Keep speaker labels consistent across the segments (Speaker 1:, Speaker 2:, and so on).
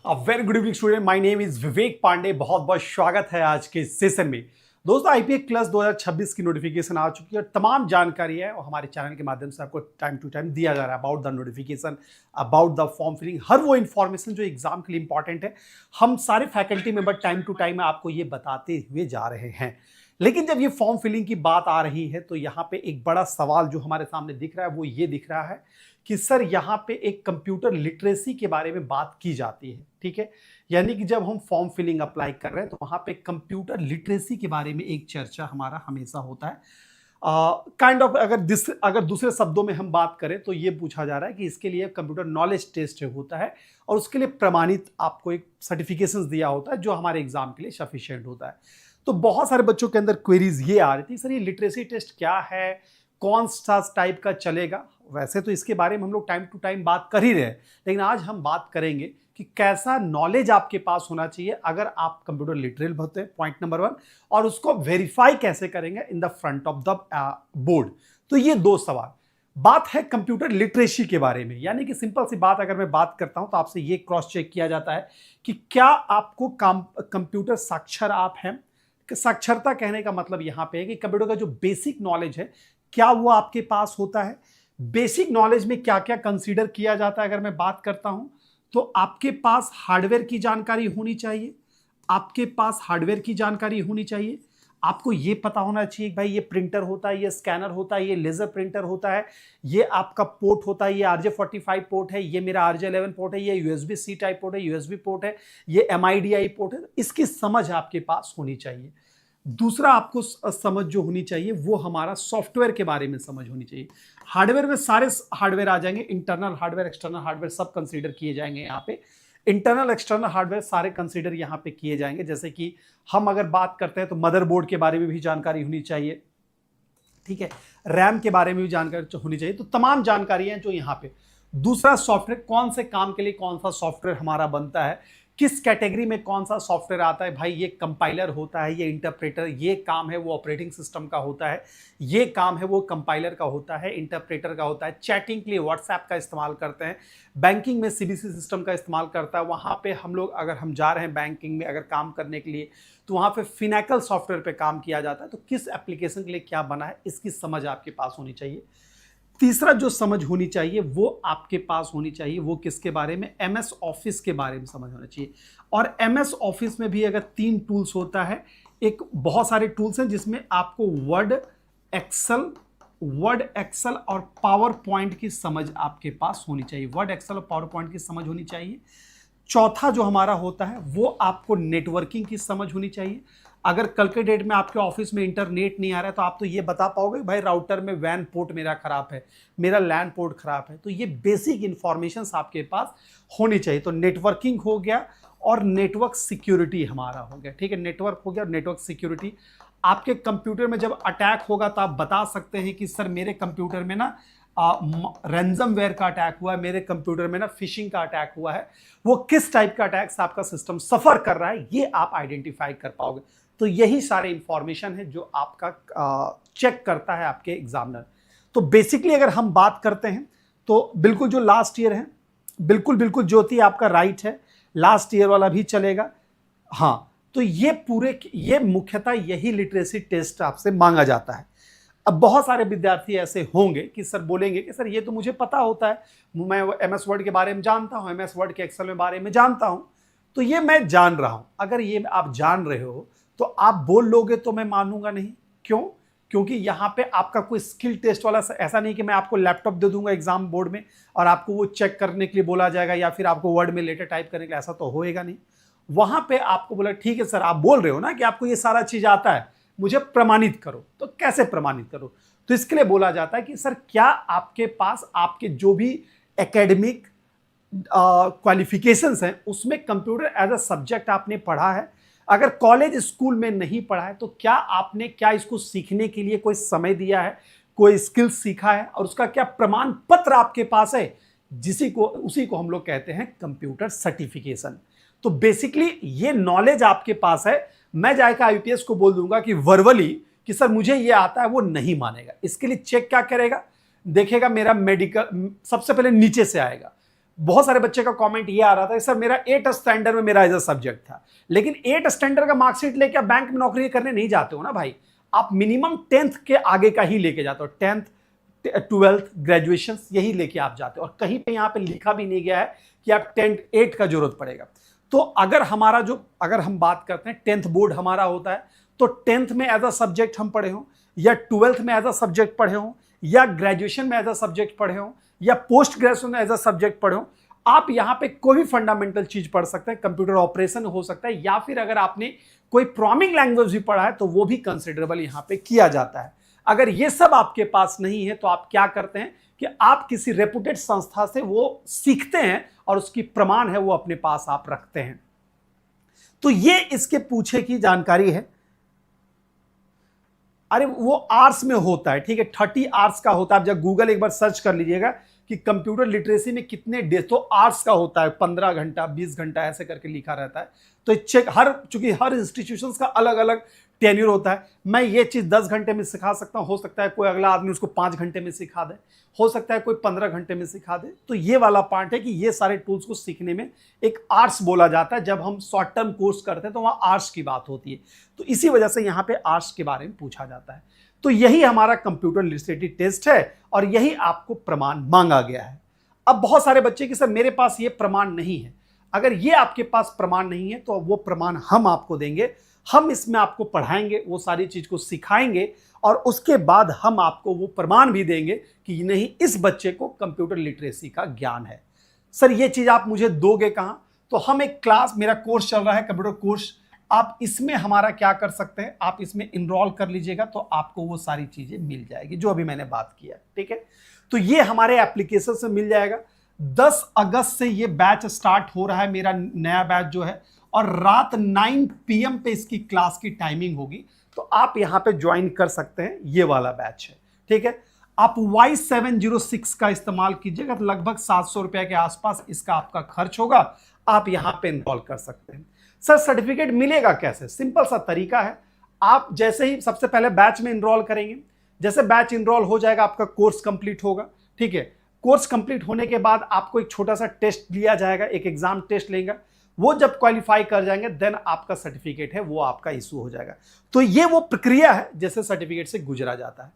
Speaker 1: Very good evening student, my name is Vivek Pandey. बहुत बहुत स्वागत है आज के सेशन में। दोस्तों, आईपीएस क्लास 2026 की नोटिफिकेशन आ चुकी है और तमाम जानकारी है और हमारे चैनल के माध्यम से आपको टाइम टू टाइम दिया जा रहा है about the notification, about the form filling, हर वो इन्फॉर्मेशन जो एग्जाम के लिए इंपॉर्टेंट है। हम सारे faculty member time to time आपको ये बताते हुए जा रहे हैं। लेकिन जब ये फॉर्म फिलिंग की बात आ रही है तो यहाँ पे एक बड़ा सवाल जो हमारे सामने दिख रहा है वो ये दिख रहा है कि सर यहाँ पे एक कंप्यूटर लिटरेसी के बारे में बात की जाती है। ठीक है, यानी कि जब हम फॉर्म फिलिंग अप्लाई कर रहे हैं तो वहाँ पे कंप्यूटर लिटरेसी के बारे में एक चर्चा हमारा हमेशा होता है। काइंड ऑफ अगर दूसरे शब्दों में हम बात करें तो ये पूछा जा रहा है कि इसके लिए कंप्यूटर नॉलेज टेस्ट होता है और उसके लिए प्रमाणित आपको एक सर्टिफिकेशन दिया होता है जो हमारे एग्जाम के लिए सफिशिएंट होता है। तो बहुत सारे बच्चों के अंदर क्वेरीज ये आ रही थी, सर ये लिटरेसी टेस्ट क्या है, कौन सा टाइप का चलेगा। वैसे तो इसके बारे में हम लोग टाइम टू टाइम बात कर ही रहे हैं, लेकिन आज हम बात करेंगे कि कैसा नॉलेज आपके पास होना चाहिए अगर आप कंप्यूटर लिटरेट होते हैं, पॉइंट नंबर 1, और उसको वेरीफाई कैसे करेंगे in the front of the board. तो ये दो सवाल। बात है कंप्यूटर लिटरेसी के बारे में, यानी कि सिंपल सी बात अगर मैं बात करता हूं तो आपसे ये क्रॉस चेक किया जाता है कि क्या आपको कंप्यूटर साक्षर आप हैं। साक्षरता कहने का मतलब यहां पे है कि कंप्यूटर का जो बेसिक नॉलेज है क्या वो आपके पास होता है। बेसिक नॉलेज में क्या क्या कंसीडर किया जाता है अगर मैं बात करता हूं तो आपके पास हार्डवेयर की जानकारी होनी चाहिए, आपके पास हार्डवेयर की जानकारी होनी चाहिए। आपको ये पता होना चाहिए कि भाई ये प्रिंटर होता है, ये स्कैनर होता है, ये लेजर प्रिंटर होता है, ये आपका पोर्ट होता है, ये RJ45 पोर्ट है, ये मेरा RJ11 पोर्ट है, ये USB-C टाइप पोर्ट है, USB पोर्ट है, ये MIDI पोर्ट है। इसकी समझ आपके पास होनी चाहिए। दूसरा आपको समझ जो होनी चाहिए वो हमारा सॉफ्टवेयर के बारे में समझ होनी चाहिए। हार्डवेयर में सारे हार्डवेयर आ जाएंगे, इंटरनल हार्डवेयर, एक्सटर्नल हार्डवेयर सब कंसीडर किए जाएंगे। यहाँ पे इंटरनल एक्सटर्नल हार्डवेयर सारे कंसीडर यहाँ पे किए जाएंगे। जैसे कि हम अगर बात करते हैं तो मदरबोर्ड के बारे में भी जानकारी होनी चाहिए, ठीक है, रैम के बारे में भी जानकारी होनी चाहिए। तो तमाम जानकारियां जो यहाँ पे। दूसरा, सॉफ्टवेयर, कौन से काम के लिए कौन सा सॉफ्टवेयर हमारा बनता है, किस कैटेगरी में कौन सा सॉफ्टवेयर आता है। भाई ये कंपाइलर होता है, ये इंटरप्रेटर, ये काम है वो ऑपरेटिंग सिस्टम का होता है, ये काम है वो कंपाइलर का होता है, इंटरप्रेटर का होता है। चैटिंग के लिए व्हाट्सएप का इस्तेमाल करते हैं, बैंकिंग में CBC सिस्टम का इस्तेमाल करता है। वहाँ पे हम लोग अगर हम जा रहे हैं बैंकिंग में अगर काम करने के लिए तो वहाँ पे फिनेकल सॉफ्टवेयर पे काम किया जाता है। तो किस एप्लीकेशन के लिए क्या बना है इसकी समझ आपके पास होनी चाहिए। तीसरा जो समझ होनी चाहिए वो आपके पास होनी चाहिए वो किसके बारे में, MS ऑफिस के बारे में समझ होना चाहिए। और MS ऑफिस में भी अगर 3 टूल्स होता है, एक बहुत सारे टूल्स हैं जिसमें आपको वर्ड एक्सेल और पावर पॉइंट की समझ आपके पास होनी चाहिए। वर्ड, एक्सेल और पावर पॉइंट की समझ होनी चाहिए। चौथा जो हमारा होता है वो आपको नेटवर्किंग की समझ होनी चाहिए। अगर कल के डेट में आपके ऑफिस में इंटरनेट नहीं आ रहा है तो आप तो ये बता पाओगे भाई राउटर में वैन पोर्ट मेरा खराब है, मेरा लैन पोर्ट खराब है। तो ये बेसिक इंफॉर्मेशन आपके पास होनी चाहिए। तो नेटवर्किंग हो गया और नेटवर्क सिक्योरिटी हमारा हो गया, ठीक है, नेटवर्क हो गया और नेटवर्क सिक्योरिटी। आपके कंप्यूटर में जब अटैक होगा तो आप बता सकते हैं कि सर मेरे कंप्यूटर में ना रैंसमवेयर का अटैक हुआ है, मेरे कंप्यूटर में ना फिशिंग का अटैक हुआ है। वो किस टाइप का अटैक आपका सिस्टम सफर कर रहा है ये आप आइडेंटिफाई कर पाओगे। तो यही सारे इंफॉर्मेशन है जो आपका चेक करता है आपके एग्जामिनर। तो बेसिकली अगर हम बात करते हैं तो बिल्कुल जो लास्ट ईयर है, बिल्कुल ज्योति आपका राइट है, लास्ट ईयर वाला भी चलेगा। हाँ, तो ये मुख्यतः यही लिटरेसी टेस्ट आपसे मांगा जाता है। अब बहुत सारे विद्यार्थी ऐसे होंगे कि सर बोलेंगे कि सर ये तो मुझे पता होता है, मैं MS वर्ड के बारे में जानता हूँ, MS वर्ड के एक्सेल के बारे में जानता हूँ, तो ये मैं जान रहा हूँ। अगर ये आप जान रहे हो तो आप बोल लोगे तो मैं मानूंगा नहीं। क्यों? क्योंकि यहाँ पे आपका कोई स्किल टेस्ट वाला ऐसा नहीं कि मैं आपको लैपटॉप दे दूंगा एग्जाम बोर्ड में और आपको वो चेक करने के लिए बोला जाएगा या फिर आपको वर्ड में लेटर टाइप करने के लिए, ऐसा तो होएगा नहीं। वहां पे आपको बोला ठीक है सर आप बोल रहे हो ना कि आपको ये सारा चीज आता है, मुझे प्रमाणित करो। तो कैसे प्रमाणित करो? तो इसके लिए बोला जाता है कि सर क्या आपके पास आपके जो भी एकेडमिक क्वालिफिकेशंस हैं उसमें कंप्यूटर एज अ सब्जेक्ट आपने पढ़ा है। अगर कॉलेज स्कूल में नहीं पढ़ा है तो क्या इसको सीखने के लिए कोई समय दिया है, कोई स्किल सीखा है और उसका क्या प्रमाण पत्र आपके पास है, उसी को हम लोग कहते हैं कंप्यूटर सर्टिफिकेशन। तो बेसिकली ये नॉलेज आपके पास है। मैं जाकर IPS को बोल दूंगा कि वर्बली कि सर मुझे ये आता है, वो नहीं मानेगा। इसके लिए चेक क्या करेगा, देखेगा मेरा मेडिकल, सबसे पहले नीचे से आएगा, बहुत सारे बच्चे का कमेंट ये आ रहा था सर मेरा 8th स्टैंडर्ड में मेरा एज अ सब्जेक्ट था, लेकिन 8th स्टैंडर्ड का मार्कशीट लेके आप बैंक में नौकरी करने नहीं जाते हो ना भाई, आप मिनिमम 10th के आगे का ही लेके जाते हो, 10th 12th ग्रेजुएशन यही लेके आप जाते हो, और कहीं पे यहाँ पे लिखा भी नहीं गया है कि आप 8 का जरूरत पड़ेगा। तो अगर हम बात करते हैं 10th बोर्ड हमारा होता है, तो 10th में एज अ सब्जेक्ट हम पढ़े हों, या 12th में एज अ सब्जेक्ट पढ़े हों, या ग्रेजुएशन में एज अ सब्जेक्ट पढ़े हों, या पोस्ट ग्रेजुएशन में एज अ सब्जेक्ट पढ़े हों, आप यहां पे कोई भी फंडामेंटल चीज पढ़ सकते हैं, कंप्यूटर ऑपरेशन हो सकता है, या फिर अगर आपने कोई प्रोग्रामिंग लैंग्वेज भी पढ़ा है तो वो भी कंसिडरेबल यहां पे किया जाता है। अगर ये सब आपके पास नहीं है तो आप क्या करते हैं कि आप किसी रेपुटेड संस्था से वो सीखते हैं और उसकी प्रमाण है वो अपने पास आप रखते हैं। तो ये इसके पूछे की जानकारी है। अरे वो आर्ट्स में होता है, ठीक है, 30 आर्ट्स का होता है। आप जब गूगल एक बार सर्च कर लीजिएगा कि कंप्यूटर लिटरेसी में कितने डे, तो आर्ट्स का होता है 15 घंटा 20 घंटा ऐसे करके लिखा रहता है। तो चेक चूंकि हर इंस्टीट्यूशंस का अलग अलग टेन्योर होता है, मैं ये चीज 10 घंटे में सिखा सकता हूं, हो सकता है कोई अगला आदमी उसको 5 घंटे में सिखा दे, हो सकता है कोई 15 घंटे में सिखा दे। तो ये वाला पार्ट है कि ये सारे टूल्स को सीखने में एक आर्ट्स बोला जाता है। जब हम शॉर्ट टर्म कोर्स करते हैं तो वहां आर्ट्स की बात होती है, तो इसी वजह से यहां पे आर्ट्स के बारे में पूछा जाता है। तो यही हमारा कंप्यूटर लिटरेसी टेस्ट है और यही आपको प्रमाण मांगा गया है। अब बहुत सारे बच्चे कि सर मेरे पास ये प्रमाण नहीं है। अगर ये आपके पास प्रमाण नहीं है तो वो प्रमाण हम आपको देंगे, हम इसमें आपको पढ़ाएंगे, वो सारी चीज को सिखाएंगे, और उसके बाद हम आपको वो प्रमाण भी देंगे कि नहीं इस बच्चे को कंप्यूटर लिटरेसी का ज्ञान है। सर ये चीज आप मुझे दोगे कहां? तो हम एक क्लास, मेरा कोर्स चल रहा है कंप्यूटर कोर्स, आप इसमें हमारा क्या कर सकते हैं, आप इसमें इनरोल कर लीजिएगा तो आपको वो सारी चीजें मिल जाएगी जो अभी मैंने बात किया, ठीक है। तो ये हमारे एप्लीकेशन से मिल जाएगा। 10 अगस्त से ये बैच स्टार्ट हो रहा है, मेरा नया बैच जो है, और रात 9 PM पे इसकी क्लास की टाइमिंग होगी। तो आप यहां पे ज्वाइन कर सकते हैं, ये वाला बैच है, ठीक है। आप Y706 का इस्तेमाल कीजिएगा तो लगभग 700 रुपए के आसपास इसका आपका खर्च होगा, आप यहां पे इनरोल कर सकते हैं। सर सर्टिफिकेट मिलेगा कैसे? सिंपल सा तरीका है, आप जैसे ही सबसे पहले बैच में इनरोल करेंगे, जैसे बैच इनरोल हो जाएगा आपका कोर्स कंप्लीट होगा, ठीक है। कोर्स कंप्लीट होने के बाद आपको एक छोटा सा टेस्ट लिया जाएगा, एक एग्जाम टेस्ट लेगा, वो जब क्वालिफाई कर जाएंगे देन आपका सर्टिफिकेट है वो आपका इशू हो जाएगा। तो ये वो प्रक्रिया है जैसे सर्टिफिकेट से गुजरा जाता है।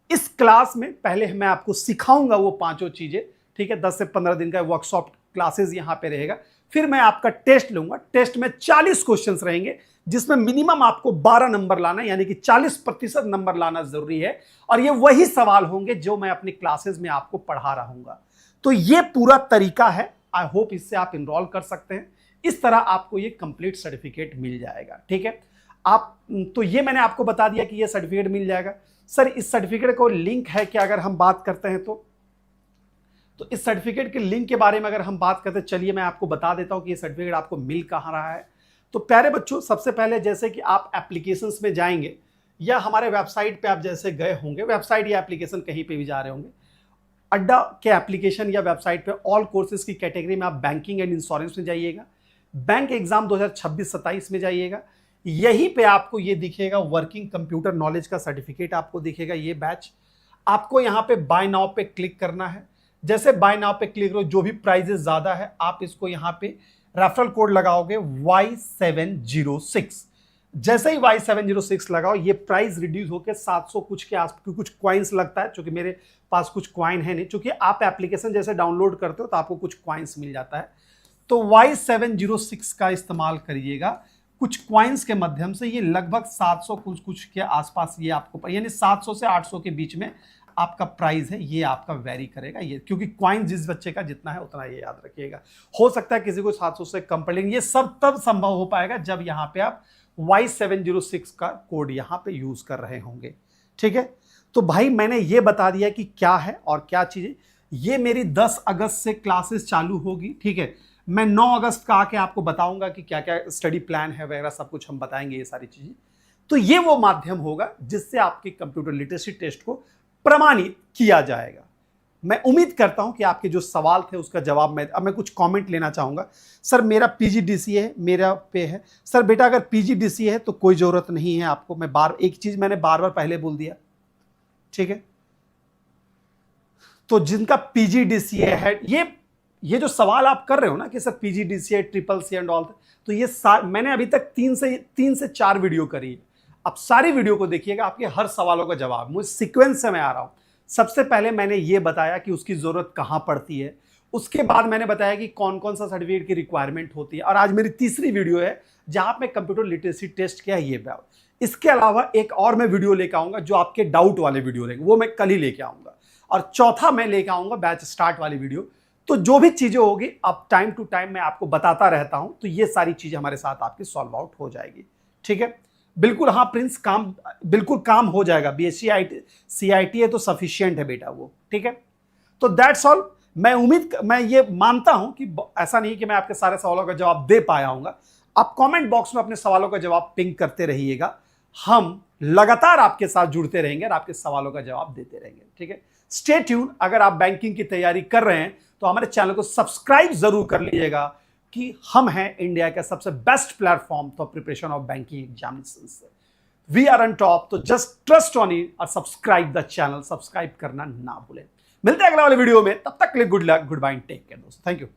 Speaker 1: इस क्लास में पहले मैं आपको सिखाऊंगा वो पांचों चीजें, ठीक है। 10 से 15 दिन का वर्कशॉप क्लासेस यहां पे रहेगा, फिर मैं आपका टेस्ट लूंगा। टेस्ट में 40 क्वेश्चंस रहेंगे जिसमें मिनिमम आपको 12 नंबर लाना है, यानी कि 40% नंबर लाना जरूरी है, और ये वही सवाल होंगे जो मैं अपनी क्लासेस में आपको पढ़ा रहूंगा। तो ये पूरा तरीका है, आई होप इससे आप इनरोल कर सकते हैं। इस तरह आपको ये कंप्लीट सर्टिफिकेट मिल जाएगा, ठीक है। आप तो ये मैंने आपको बता दिया कि ये सर्टिफिकेट मिल जाएगा। सर इस सर्टिफिकेट को लिंक है कि अगर हम बात करते हैं तो इस सर्टिफिकेट के लिंक के बारे में अगर हम बात करते हैं, चलिए मैं आपको बता देता हूं कि ये सर्टिफिकेट आपको मिल कहां रहा है। तो प्यारे बच्चों, सबसे पहले जैसे कि आप एप्लीकेशंस में जाएंगे या हमारे वेबसाइट पे आप जैसे गए होंगे, वेबसाइट या एप्लीकेशन कहीं पे भी जा रहे होंगे, अड्डा के एप्लीकेशन या वेबसाइट पे ऑल कोर्सेज की कैटेगरी में आप बैंकिंग एंड इंश्योरेंस में जाइएगा, बैंक एग्जाम 2026-27 में जाइएगा, यहीं पे आपको ये दिखेगा वर्किंग कंप्यूटर नॉलेज का सर्टिफिकेट आपको दिखेगा, ये बैच। आपको यहाँ पे बाय नाउ पे क्लिक करना है। जैसे बाय नाउ पे क्लिक करो, जो भी प्राइजेस ज्यादा है आप इसको यहाँ पे रेफरल कोड लगाओगे Y706। जैसे ही Y706 लगाओ, ये प्राइस रिड्यूस होकर 700 कुछ के आस, कुछ क्वाइंस लगता है, क्योंकि मेरे पास कुछ क्वाइन है नहीं, क्योंकि आप एप्लीकेशन जैसे डाउनलोड करते हो तो आपको कुछ क्वाइंस मिल जाता है। तो Y706 का इस्तेमाल करिएगा, कुछ क्वाइंस के माध्यम से ये लगभग 700 कुछ के आसपास ये आपको, यानी 700 से 800 के बीच में आपका प्राइस है, ये आपका वेरी करेगा ये, क्योंकि क्वाइन जिस बच्चे का जितना है उतना ये याद रखिएगा। हो सकता है किसी को 700 से कम पड़, लेकिन ये सब तब संभव हो पाएगा जब यहाँ पे आप Y706 का कोड यहाँ पे यूज कर रहे होंगे, ठीक है। तो भाई मैंने ये बता दिया कि क्या है और क्या चीजें। ये मेरी 10 अगस्त से क्लासेस चालू होगी, ठीक है। मैं 9 अगस्त का आके आपको बताऊंगा कि क्या क्या स्टडी प्लान है वगैरह, सब कुछ हम बताएंगे ये सारी चीजें। तो ये वो माध्यम होगा जिससे आपकी कंप्यूटर लिटरेसी टेस्ट को प्रमाणित किया जाएगा। मैं उम्मीद करता हूं कि आपके जो सवाल थे उसका जवाब मैं कुछ कमेंट लेना चाहूंगा। सर मेरा PGDCA है, मेरा पे है। सर बेटा अगर PGDCA है तो कोई जरूरत नहीं है आपको, मैं एक चीज मैंने बार बार पहले बोल दिया, ठीक है। तो जिनका PGDCA है, ये ये जो सवाल आप कर रहे हो ना कि sir PGDCA CCC and all, तो ये मैंने अभी तक 3 से 4 वीडियो करी है। अब सारी वीडियो को देखिएगा, आपके हर सवालों का जवाब मुझे सीक्वेंस से मैं आ रहा हूं। सबसे पहले मैंने ये बताया कि उसकी जरूरत कहां पड़ती है, उसके बाद मैंने बताया कि कौन कौन सा सर्टिफिकेट की रिक्वायरमेंट होती है, और आज मेरी तीसरी वीडियो है जहां पे कंप्यूटर लिटरेसी टेस्ट क्या है ये बताओ। इसके अलावा एक और मैं वीडियो लेकर आऊंगा जो आपके डाउट वाले वीडियो रहेंगे, वो मैं कल ही लेके आऊंगा। और चौथा मैं लेकर आऊंगा बैच स्टार्ट वाली वीडियो। तो जो भी चीजें होगी अब टाइम टू टाइम मैं आपको बताता रहता हूं, तो ये सारी चीजें हमारे साथ आपकी सॉल्व आउट हो जाएगी। ठीक है, बिल्कुल। हाँ प्रिंस, काम बिल्कुल काम हो जाएगा। BSc CIT है तो सफिशियंट है बेटा वो। ठीक है, तो दैट्स ऑल। मैं ये मानता हूं कि ऐसा नहीं कि मैं आपके सारे सवालों का जवाब दे पाया हूंगा। आप कमेंट बॉक्स में अपने सवालों का जवाब पिंग करते रहिएगा, हम लगातार आपके साथ जुड़ते रहेंगे और आपके सवालों का जवाब देते रहेंगे। ठीक है, स्टे ट्यून। अगर आप बैंकिंग की तैयारी कर रहे हैं तो हमारे चैनल को सब्सक्राइब जरूर कर लीजिएगा कि हम हैं इंडिया का सबसे best platform for preparation of banking examination. We are on top, तो जस्ट ट्रस्ट ऑन इट और सब्सक्राइब द चैनल। सब्सक्राइब करना ना भूलें। मिलते हैं अगले वाले वीडियो में, तब तक के लिए good luck, goodbye, take care दोस्तों। Thank you.